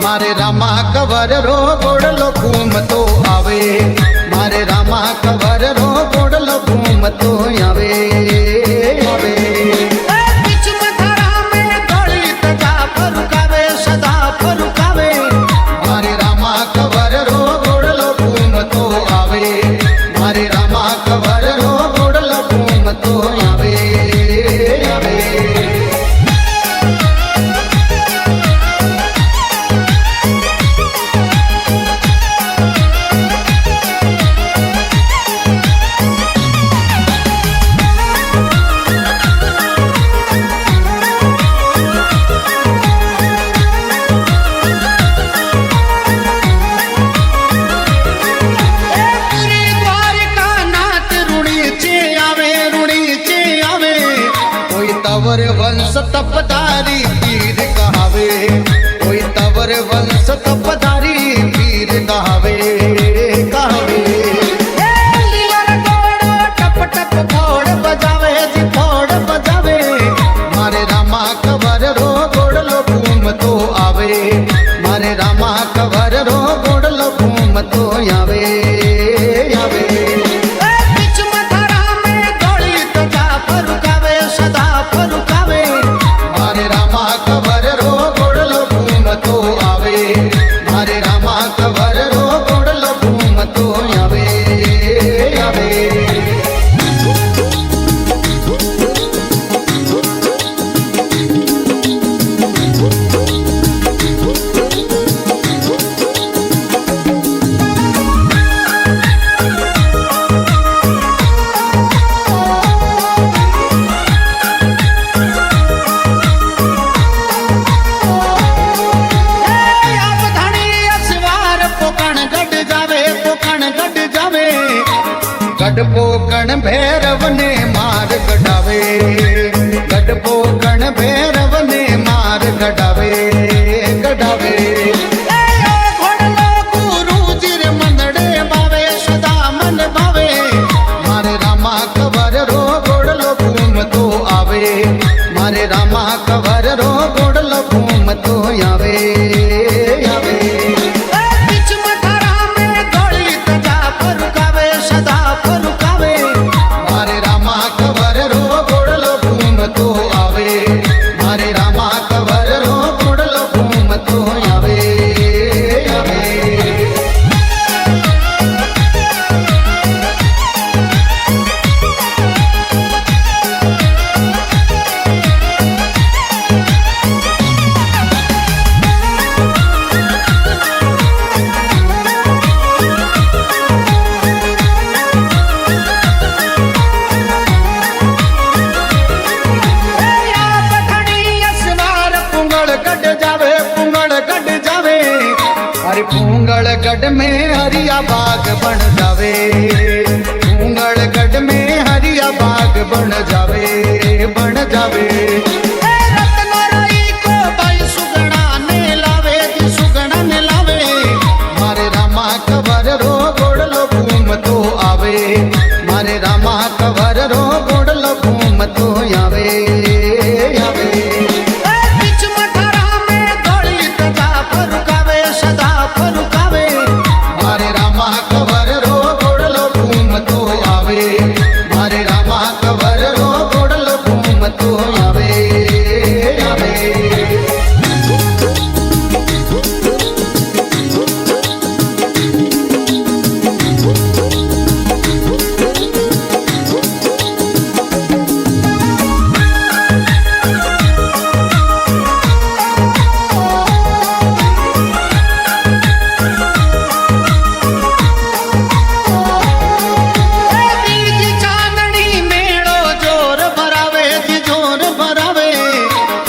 मारे रामा कवर रो गोड़लो घूमतो आवे मारे रामा कवर रो गोड़लो घूमतो आवे आवे बीच मथुरा में गली तजा फरुकावे सदा फरुकावे मारे रामा कवर रो गोड़लो घूमतो आवे मारे रामा कवर रो गोड़लो घूमतो आवे आवे तवर वंश तपदारी वीर कहावे कोई तवर वंश तपदारी वीर कहावे कहावे टप टप फोड़ बजावे जी फोड़ बजावे मारे रामा कवर रो गोड़लो घूमतो आवे मारे रामा कवर रो गोड़लो घूमतो आवे आवे बीच मथुरा में गली तजा फरुकावे सदा फरुकावे मारे रामा कवर रो गोड़लो घूमतो आवे मारे रामा कवर रो गोड़लो घूमतो आवे आवे गढ़पोकण भैरव ने मार गढ़ावे गढ़पोकण भैरव ने मार गढ़ावे गढ़ावे मारे रामा कवर रो गोड़लो घूमतो आवे मारे रामा कवर रो गोड़लो घूमतो आवे आवे बीच मथुरा में गली तजा फरुकावे सदा फरुकावे मारे रामा कवर रो गोड़लो घूमतो आवे मारे रामा कवर रो गोड़लो घूमतो आवे आवे पूंगलगढ़ में हरिया बाग बन जावे पूंगलगढ़ में हरिया बाग बन जावे बन जावे को भाई सुगना ने लावे जी सुगना ने लावे मारे रामा कवर रो गोड़लो घूमतो आवे मारे रामा कवर रो गोड़लो घूमतो आवे आवे बीच मथुरा में गली तजा फरुकावे सदा फरुकावे मारे रामा कवर रो गोड़लो घूमतो आवे मारे रामा कवर रो गोड़लो घूमतो आवे आवे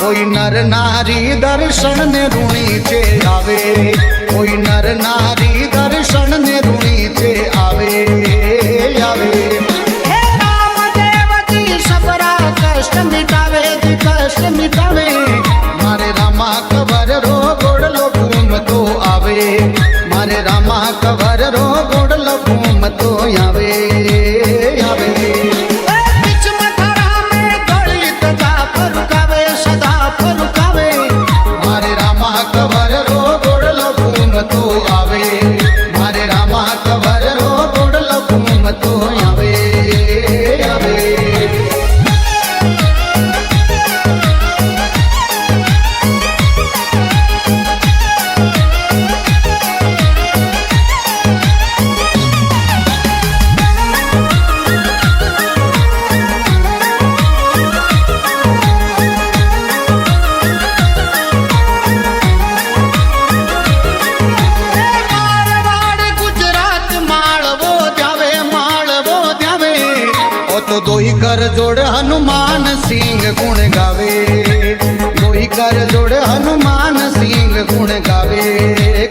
कोई नर नारी दर्शन ने रूणी चे आवे कोई नर नारी दर्शन ने रूणी चे आवे आवे हे राम देव जी सबरा कष्ट मिटावे जी कष्ट मिटावे मारे रामा कवर रो गोड़लो घूमतो आवे मारे रामा कवर रो गोड़लो घूमतो आवे आवे बीच मथुरा में गली तजा फरुकावे सदा फरुकावे मारे रामा कवर रो गोड़लो कर जोड़ हनुमान सिंह गुण गावे, कोई कर जोड़ हनुमान सिंह गुण गावे,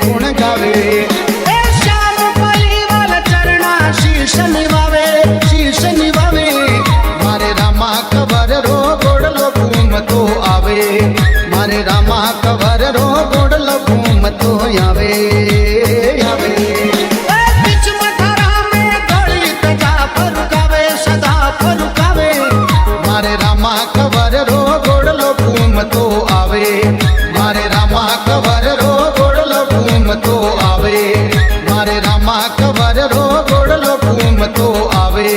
गुण गावे। ए श्याम परिवाल चरणा शीश निवावे, शीश निवावे मारे रामा कवर रो गोड़लो घूम तो आवे, मारे रामा कवर रो गोड़लो घूम तो आवे, आवे। ए बिच मथुरा में दलित जा फरुकावे, सदा फरुकावे। मारे रामा कवर रो गोड़लो घूम तो आवे, मारे रामा कवर रो गोड़लो घूम तो आवे, मारे रामा कवर रो गोड़लो घूम तो आवे।